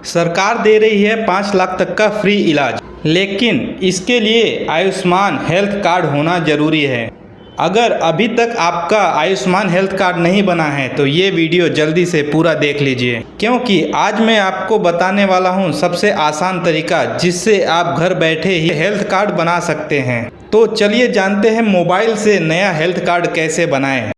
सरकार दे रही है 5 लाख तक का फ्री इलाज, लेकिन इसके लिए आयुष्मान हेल्थ कार्ड होना ज़रूरी है। अगर अभी तक आपका आयुष्मान हेल्थ कार्ड नहीं बना है तो ये वीडियो जल्दी से पूरा देख लीजिए, क्योंकि आज मैं आपको बताने वाला हूँ सबसे आसान तरीका जिससे आप घर बैठे ही हेल्थ कार्ड बना सकते हैं। तो चलिए जानते हैं मोबाइल से नया हेल्थ कार्ड कैसे बनाएं।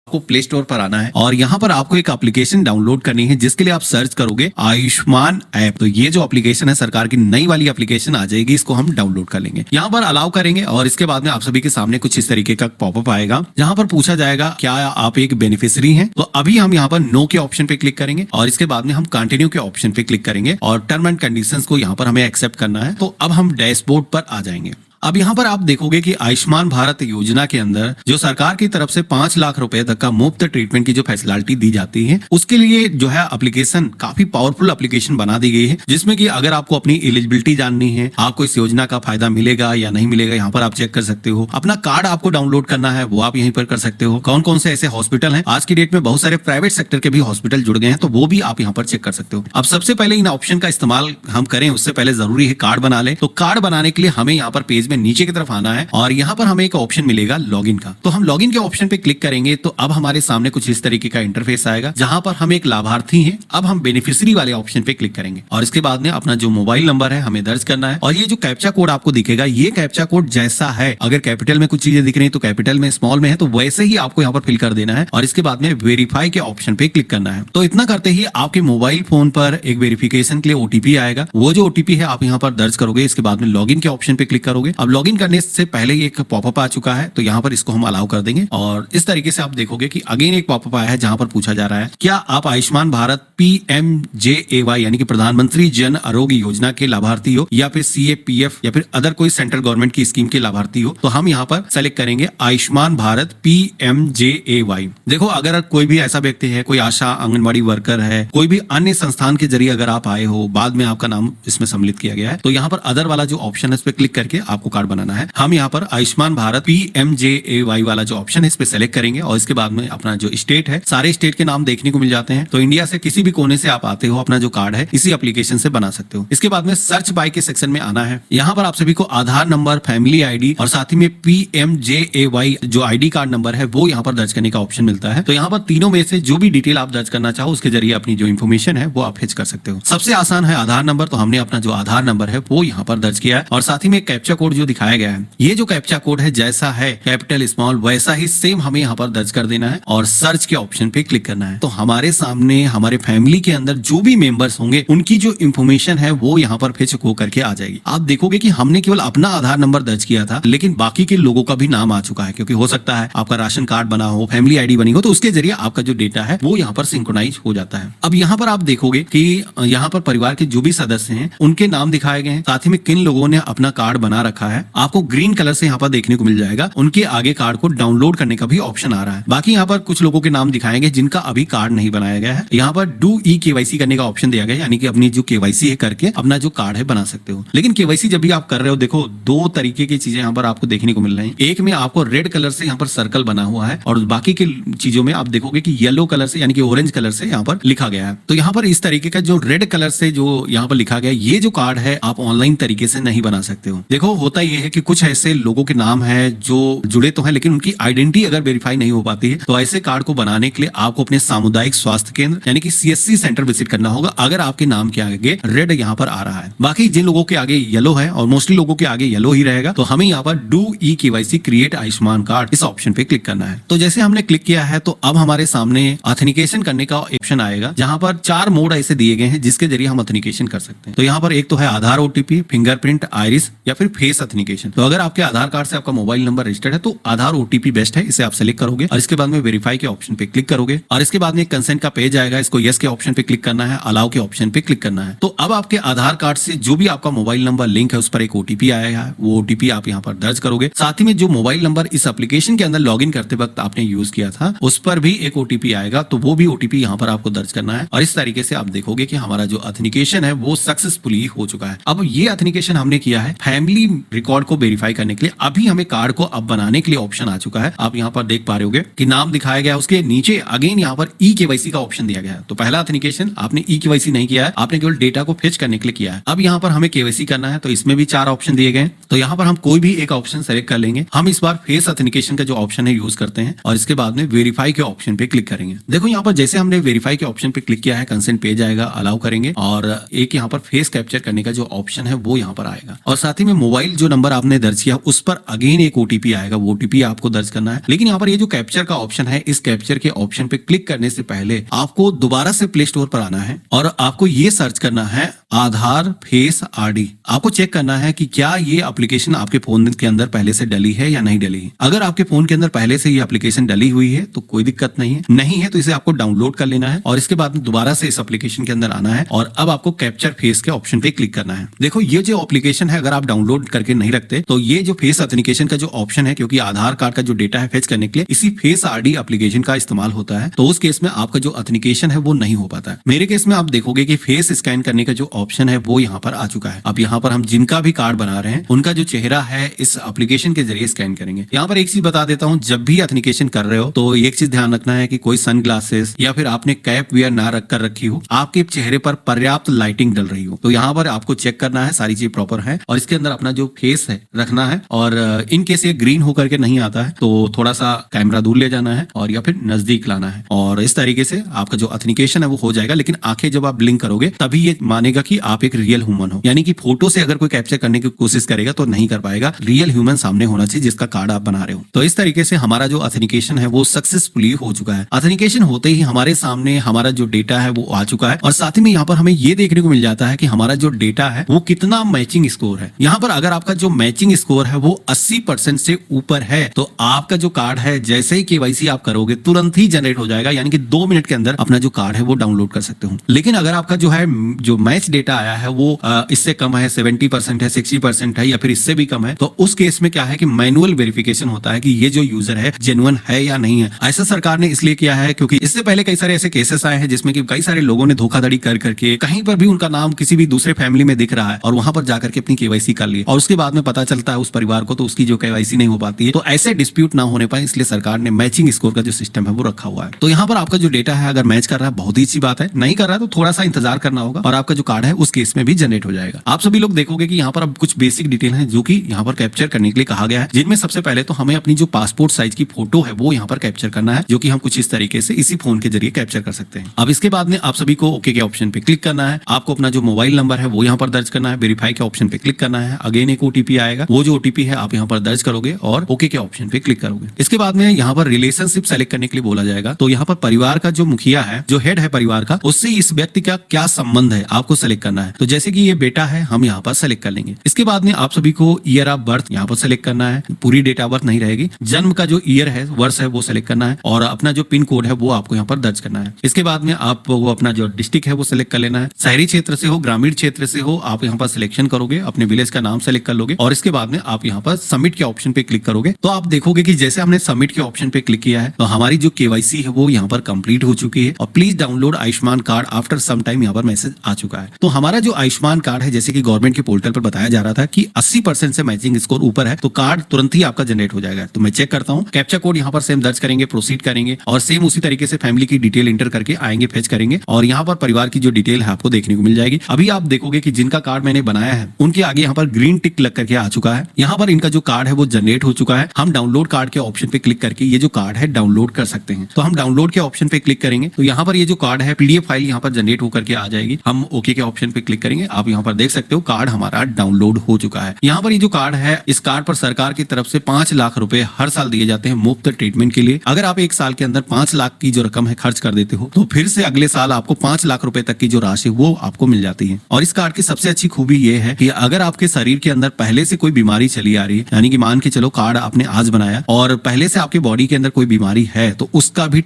आपको प्ले स्टोर पर आना है और यहाँ पर आपको एक एप्लीकेशन डाउनलोड करनी है, जिसके लिए आप सर्च करोगे आयुष्मान ऐप। तो ये जो एप्लीकेशन है सरकार की नई वाली एप्लीकेशन आ जाएगी, इसको हम डाउनलोड कर लेंगे। यहाँ पर अलाउ करेंगे और इसके बाद में आप सभी के सामने कुछ इस तरीके का पॉपअप आएगा, जहाँ पर पूछा जाएगा क्या आप एक बेनिफिशियरी हैं। तो अभी हम यहाँ पर नो के ऑप्शन पे क्लिक करेंगे और इसके बाद में हम कंटिन्यू के ऑप्शन पे क्लिक करेंगे और टर्म एंड कंडीशंस को यहाँ पर हमें एक्सेप्ट करना है। तो अब हम डैशबोर्ड पर आ जाएंगे। अब यहाँ पर आप देखोगे कि आयुष्मान भारत योजना के अंदर जो सरकार की तरफ से 5 लाख रुपए तक का मुफ्त ट्रीटमेंट की जो फैसिलिटी दी जाती है, उसके लिए जो है एप्लीकेशन काफी पावरफुल एप्लीकेशन बना दी गई है, जिसमें कि अगर आपको अपनी एलिजिबिलिटी जाननी है, आपको इस योजना का फायदा मिलेगा या नहीं मिलेगा, यहाँ पर आप चेक कर सकते हो। अपना कार्ड आपको डाउनलोड करना है वो आप यहीं पर कर सकते हो। कौन कौन से ऐसे हॉस्पिटल हैं, आज की डेट में बहुत सारे प्राइवेट सेक्टर के भी हॉस्पिटल जुड़ गए हैं, तो वो भी आप यहाँ पर चेक कर सकते हो। अब सबसे पहले इन ऑप्शन का इस्तेमाल हम करें उससे पहले जरूरी है कार्ड बना ले। तो कार्ड बनाने के लिए हमें यहाँ पर पेज में नीचे की तरफ आना है और यहाँ पर हमें एक ऑप्शन मिलेगा लॉगिन का। तो हम लॉगिन के ऑप्शन पे क्लिक करेंगे तो अब हमारे सामने कुछ इस तरीके का इंटरफेस आएगा, जहां पर हम एक लाभार्थी हैं। अब हम बेनिफिशियरी वाले ऑप्शन पे क्लिक करेंगे और इसके बाद में अपना जो मोबाइल नंबर है हमें दर्ज करना है। और ये जो कैप्चा कोड आपको दिखेगा, ये कैप्चा कोड जैसा है, अगर कैपिटल में कुछ चीजें दिख रही है तो कैपिटल में, स्मॉल में है तो वैसे ही आपको यहाँ पर फिल कर देना है और इसके बाद में वेरीफाई के ऑप्शन पे क्लिक करना है। तो इतना करते ही आपके मोबाइल फोन पर एक वेरिफिकेशन के लिए ओटीपी आएगा। वो जो ओटीपी है आप यहाँ पर दर्ज करोगे, इसके बाद में लॉगिन के ऑप्शन पे क्लिक करोगे। अब लॉगिन करने से पहले एक पॉपअप आ चुका है, तो यहाँ पर इसको हम अलाउ कर देंगे और इस तरीके से आप देखोगे कि अगेन एक पॉपअप आया है, जहां पर पूछा जा रहा है क्या आप आयुष्मान भारत PMJAY यानी कि प्रधानमंत्री जन आरोग्य योजना के लाभार्थी हो, या फिर CAPF या फिर अदर कोई सेंट्रल गवर्नमेंट की स्कीम के लाभार्थी हो। तो हम यहाँ पर सेलेक्ट करेंगे आयुष्मान भारत PMJAY। देखो, अगर कोई भी ऐसा व्यक्ति है, कोई आशा आंगनबाड़ी वर्कर है, कोई भी अन्य संस्थान के जरिए अगर आप आए हो, बाद में आपका नाम इसमें सम्मिलित किया गया है, तो यहाँ पर अदर वाला जो ऑप्शन है इस पर क्लिक करके आपको कार्ड बनाना है। हम यहाँ पर आयुष्मान भारत PMJAY वाला जो ऑप्शन है इस पे सेलेक्ट करेंगे और इसके बाद में अपना जो स्टेट है, सारे स्टेट के नाम देखने को मिल जाते हैं। तो इंडिया से किसी भी कोने से आप आते हो, अपना जो कार्ड है इसी एप्लीकेशन से बना सकते हो। इसके बाद में सर्च बाय के सेक्शन में आना है। यहाँ पर आप सभी को आधार नंबर, फैमिली आईडी और साथ ही में PMJAY जो आईडी कार्ड नंबर है वो यहाँ पर दर्ज करने का ऑप्शन मिलता है। तो यहाँ पर तीनों में से जो भी डिटेल आप दर्ज करना चाहो उसके जरिए अपनी जो इन्फॉर्मेशन है वो आप फेच कर सकते हो। सबसे आसान है आधार नंबर, तो हमने अपना जो आधार नंबर है वो यहाँ पर दर्ज किया है और साथ ही में कैप्चा कोड जो दिखाया गया है, ये जो कैप्चा कोड है जैसा है कैपिटल स्मॉल वैसा ही सेम हमें यहाँ पर दर्ज कर देना है और सर्च के ऑप्शन पे क्लिक करना है। तो हमारे सामने हमारे फैमिली के अंदर जो भी मेंबर्स होंगे उनकी जो इन्फॉर्मेशन है वो यहाँ पर फेच हो करके आ जाएगी। आप देखोगे कि हमने केवल अपना आधार नंबर दर्ज किया था, लेकिन बाकी के लोगों का भी नाम आ चुका है, क्योंकि हो सकता है आपका राशन कार्ड बना हो, फैमिली आईडी बनी हो, तो उसके जरिए आपका जो डेटा है वो यहाँ पर सिंक्रोनाइज हो जाता है। अब यहाँ पर आप देखोगे कि यहाँ पर परिवार के जो भी सदस्य हैं उनके नाम दिखाए गए हैं, साथ ही में किन लोगों ने अपना कार्ड बना रखा है आपको ग्रीन कलर से यहाँ पर देखने को मिल जाएगा। उनके आगे कार्ड को डाउनलोड करने का भी ऑप्शन आ रहा है। बाकी यहाँ पर कुछ लोगों के नाम दिखाएंगे जिनका अभी कार्ड नहीं बनाया गया है। यहाँ पर डू KYC करने का ऑप्शन दिया गया है, यानी कि अपनी जो KYC है करके अपना जो कार्ड है बना सकते हो। लेकिन KYC जब भी आप कर रहे हो, देखो दो तरीके की चीजें यहाँ पर आपको देखने को मिल रही है। एक में आपको रेड कलर से यहाँ पर सर्कल बना हुआ है और बाकी के चीजों में आप देखोगे कि येलो कलर से यानी कि ऑरेंज कलर से यहाँ पर लिखा गया है। तो यहाँ पर इस तरीके का जो रेड कलर से जो यहाँ पर लिखा गया, ये जो कार्ड है आप ऑनलाइन तरीके से नहीं बना सकते हो। देखो, होता यह है कि कुछ ऐसे लोगों के नाम है जो जुड़े तो हैं, लेकिन उनकी आइडेंटिटी अगर वेरीफाई नहीं हो पाती है, तो ऐसे कार्ड को बनाने के लिए आपको अपने सामुदायिक स्वास्थ्य केंद्र यानी कि CSC सेंटर विजिट करना होगा, अगर आपके नाम के आगे रेड यहाँ पर आ रहा है। बाकी जिन लोगों के आगे येलो है, और मोस्टली लोगों के आगे येलो ही रहेगा, तो हमें यहाँ पर do KYC create Ayushman card इस ऑप्शन पे क्लिक करना है। तो जैसे हमने क्लिक किया है तो अब हमारे सामने ऑथेंटिकेशन करने का ऑप्शन आएगा, जहां पर 4 मोड ऐसे दिए गए हैं जिसके जरिए हम ऑथेंटिकेशन कर सकते हैं। तो यहाँ पर एक तो है आधार OTP, फिंगरप्रिंट, आइरिस या फिर फेस ऑथेंटिकेशन। तो अगर आपके आधार कार्ड से आपका मोबाइल नंबर रजिस्टर्ड है तो आधार OTP बेस्ट है, इसे आप सेलेक्ट करोगे और इसके बाद में वेरीफाई के ऑप्शन पे क्लिक करोगे और इसके बाद में एक कंसेंट का पेज आएगा, इसको यस के ऑप्शन पे क्लिक करना है, अलाउ के ऑप्शन पे क्लिक करना है। तो अब आपके आधार कार्ड से जो भी आपका मोबाइल नंबर लिंक है उस पर एक OTP आया है, वो OTP आप यहाँ पर दर्ज करोगे। साथ ही में जो मोबाइल नंबर इस एप्लीकेशन के अंदर लॉगिन करते वक्त आपने यूज किया था उस पर भी एक OTP आएगा, तो वो भी OTP यहाँ पर आपको दर्ज करना है और इस तरीके से आप देखोगे कि हमारा जो ऑथेंटिकेशन है वो सक्सेसफुली हो चुका है। अब ये ऑथेंटिकेशन हमने किया है फैमिली रिकॉर्ड को वेरीफाई करने के लिए अभी हमें कार्ड को अब बनाने के लिए ऑप्शन आ चुका है। आप यहाँ पर देख पा रहे होगे कि नाम दिखाया गया है, उसके नीचे अगेन यहाँ पर eKYC का ऑप्शन दिया गया है। तो पहला ऑथेंटिकेशन आपने eKYC नहीं किया है, आपने केवल डेटा को फेच करने के लिए किया है। अब यहाँ पर हमें KYC करना है, तो इसमें भी 4 ऑप्शन दिए गए हैं। तो यहाँ पर हम कोई भी एक ऑप्शन सेलेक्ट कर लेंगे। हम इस बार फेस ऑथेंटिकेशन का जो ऑप्शन है यूज करते हैं और इसके बाद में वेरीफाई के ऑप्शन पे क्लिक करेंगे। देखो यहाँ पर जैसे हमने वेरीफाई के ऑप्शन पे क्लिक किया है, कंसेंट पेज आएगा, अलाउ करेंगे और एक यहाँ पर फेस कैप्चर करने का जो ऑप्शन है वो यहाँ पर आएगा और साथ ही में मोबाइल जो नंबर आपने दर्ज किया उस पर अगेन एक OTP आएगा। वो OTP आपको दर्ज करना है। लेकिन यहाँ पर ये जो कैप्चर का ऑप्शन है, इस कैप्चर के ऑप्शन पे क्लिक करने से पहले आपको दोबारा से प्ले स्टोर पर आना है और आपको ये सर्च करना है आधार फेस RD। आपको चेक करना है कि क्या ये एप्लीकेशन आपके फोन के अंदर पहले से डली है या नहीं डली है। अगर आपके फोन के अंदर पहले से ये एप्लीकेशन डली हुई है तो कोई दिक्कत नहीं है तो इसे आपको डाउनलोड कर लेना है और इसके बाद दोबारा से इस एप्लीकेशन के अंदर आना है और अब आपको कैप्चर फेस के ऑप्शन पे क्लिक करना है। देखो ये जो एप्लीकेशन है, अगर आप डाउनलोड करके नहीं रखते तो ये जो फेस ऑथेंटिकेशन का जो ऑप्शन है, क्योंकि आधार कार्ड का जो डेटा है फेच करने के लिए इसी फेस RD एप्लीकेशन का इस्तेमाल होता है, तो उस केस में आपका जो ऑथेंटिकेशन है वो नहीं हो पाता है। मेरे केस में आप देखोगे कि फेस स्कैन करने का जो ऑप्शन है वो यहाँ पर आ चुका है। अब यहाँ पर हम जिनका भी कार्ड बना रहे हैं उनका जो चेहरा है इस एप्लीकेशन के जरिए स्कैन करेंगे। यहाँ पर एक चीज बता देता हूँ, जब भी ऑथेंटिकेशन कर रहे हो तो एक चीज ध्यान रखना है कि कोई सनग्लासेस या फिर आपने कैप वेयर ना रख कर रखी हो, आपके चेहरे पर पर्याप्त लाइटिंग डल रही हो। तो यहाँ पर आपको चेक करना है सारी चीज प्रॉपर है और इसके अंदर अपना जो फेस है रखना है और इन केस ये ग्रीन होकर के नहीं आता है तो थोड़ा सा कैमरा दूर ले जाना है और या फिर नजदीक लाना है और इस तरीके से आपका जो ऑथेंटिकेशन है वो हो जाएगा। लेकिन आंखें जब आप ब्लिंक करोगे तभी ये मानेगा कि आप एक रियल ह्यूमन हो, यानी कि फोटो से अगर कोई कैप्चर करने की कोशिश करेगा तो नहीं कर पाएगा। रियल ह्यूमन सामने होना चाहिए जिसका कार्ड आप बना रहे हो। तो इस तरीके से हमारा जो ऑथेंटिकेशन है वो सक्सेसफुली हो चुका है। ऑथेंटिकेशन होते ही हमारे सामने हमारा जो डेटा है वो आ चुका है और साथ ही में यहाँ पर हमें ये देखने को मिल जाता है कि हमारा जो डेटा है वो कितना मैचिंग स्कोर है। यहाँ पर अगर आपका जो मैचिंग स्कोर है वो 80% से ऊपर है तो आपका जो कार्ड है जैसे ही KYC आप करोगे तुरंत ही जनरेट हो जाएगा, यानी कि 2 मिनट के अंदर अपना जो कार्ड है वो डाउनलोड कर सकते हो। लेकिन अगर आपका जो है जो मैच डेटा आया है वो इससे कम है, 70% है, 60% है या फिर इससे भी कम है, तो उस केस में क्या है कि मैनुअल वेरिफिकेशन होता है कि ये जो यूजर है जेन्युइन है या नहीं है। ऐसा सरकार ने इसलिए किया है क्योंकि इससे पहले कई सारे ऐसे केसेस आए हैं जिसमें कि कई सारे लोगों ने धोखाधड़ी कर करके कहीं पर भी उनका नाम किसी भी दूसरे फैमिली में दिख रहा है और वहां पर जाकर के अपनी KYC कर ली और उसके बाद में पता चलता है उस परिवार को तो उसकी जो KYC नहीं हो पाती है। तो ऐसे डिस्प्यूट ना होने पाए इसलिए सरकार ने मैचिंग स्कोर का जो सिस्टम है वो रखा हुआ है। तो यहाँ पर आपका जो डेटा है अगर मैच कर रहा है बहुत ही अच्छी बात है, नहीं कर रहा है तो थोड़ा सा इंतजार करना होगा और आपका जो कार्ड है उस केस में भी जनरेट हो जाएगा। आप सभी लोग देखोगे कि यहाँ पर अब कुछ बेसिक डिटेल है जो कि यहाँ पर कैप्चर करने के लिए कहा गया है, जिनमें सबसे पहले तो हमें अपनी जो पासपोर्ट साइज की फोटो है वो यहाँ पर कैप्चर करना है, जो कि हम कुछ इस तरीके से इसी फोन के जरिए कैप्चर कर सकते हैं। अब इसके बाद में आप सभी को ओके के ऑप्शन पे क्लिक करना है। आपको अपना जो मोबाइल नंबर है वो यहाँ पर दर्ज करना है, वेरीफाई के ऑप्शन पे क्लिक करना है, अगेन एक OTP आएगा, वो जो OTP है आप यहाँ पर दर्ज करोगे और ओके के ऑप्शन पे क्लिक करोगे। इसके बाद में यहाँ पर रिलेशनशिप सेलेक्ट करने के लिए बोला जाएगा, तो यहाँ पर परिवार का जो मुखिया है, जो हेड है परिवार का, उससे इस व्यक्ति का क्या संबंध है आपको सेलेक्ट करना है। तो जैसे कि ये बेटा है हम यहाँ पर सेलेक्ट कर लेंगे। इसके बाद में आप सभी को ईयर ऑफ बर्थ यहाँ पर सेलेक्ट करना है, पूरी डेट ऑफ बर्थ नहीं रहेगी, जन्म का जो ईयर है वर्ष है वो सेलेक्ट करना है और अपना जो पिन कोड है वो आपको यहाँ पर दर्ज करना है। इसके बाद में आप वो अपना जो डिस्ट्रिक्ट है वो सेलेक्ट कर लेना है, शहरी क्षेत्र से हो ग्रामीण क्षेत्र से हो आप यहाँ पर सिलेक्शन करोगे, अपने विलेज का नाम सेलेक्ट कर लोगे और इसके बाद में आप यहाँ पर सबमिट के ऑप्शन पे क्लिक करोगे। तो आप देखोगे कि जैसे हमने सबमिट के ऑप्शन पे क्लिक किया है तो हमारी जो KYC है वो यहाँ पर कंप्लीट हो चुकी है और please download Ayushman card after some time यहाँ पर मैसेज आ चुका है। तो हमारा जो आयुष्मान कार्ड है जैसे कि गवर्नमेंट के पोर्टल पर बताया जा रहा था कि 80% से मैचिंग स्कोर ऊपर है तो कार्ड तुरंत ही आपका जनरेट हो जाएगा। तो मैं चेक करता हूँ, कैप्चा कोड यहाँ पर सेम दर्ज करेंगे, प्रोसीड करेंगे और सेम उसी तरीके से फैमिली की डिटेल इंटर करके आएंगे, फेच करेंगे और यहाँ पर परिवार की जो डिटेल है आपको देखने को मिल जाएगी। अभी आप देखोगे कि जिनका कार्ड मैंने बनाया है उनके आगे यहाँ पर ग्रीन टिक लग करके आ चुका है, यहाँ पर इनका जो कार्ड है वो जनरेट हो चुका है। हम डाउनलोड कार्ड के ऑप्शन पे क्लिक करके ये जो कार्ड है डाउनलोड कर सकते हैं। तो हम डाउनलोड के ऑप्शन पे क्लिक करेंगे तो यहाँ पर ये जो कार्ड है PDF फाइल यहाँ पर जनरेट होकर के आ जाएगी। हम ओके के ऑप्शन पे क्लिक करेंगे, आप यहाँ पर देख सकते हो कार्ड हमारा डाउनलोड हो चुका है। यहाँ पर ये जो कार्ड है इस कार्ड पर सरकार की तरफ से 5 लाख रुपए हर साल दिए जाते हैं मुफ्त ट्रीटमेंट के लिए। अगर आप 1 साल के अंदर 5 लाख की जो रकम है खर्च कर देते हो तो फिर से अगले साल आपको 5 लाख रुपए तक की जो राशि वो आपको मिल जाती है। और इस कार्ड की सबसे अच्छी खूबी ये है कि अगर आपके शरीर के अंदर पहले से कोई बीमारी चली आ रही है, यानी कि मान के चलो कार्ड आपने आज बनाया और पहले से आपके बॉडी के अंदर कोई बीमारी है तो उसका भी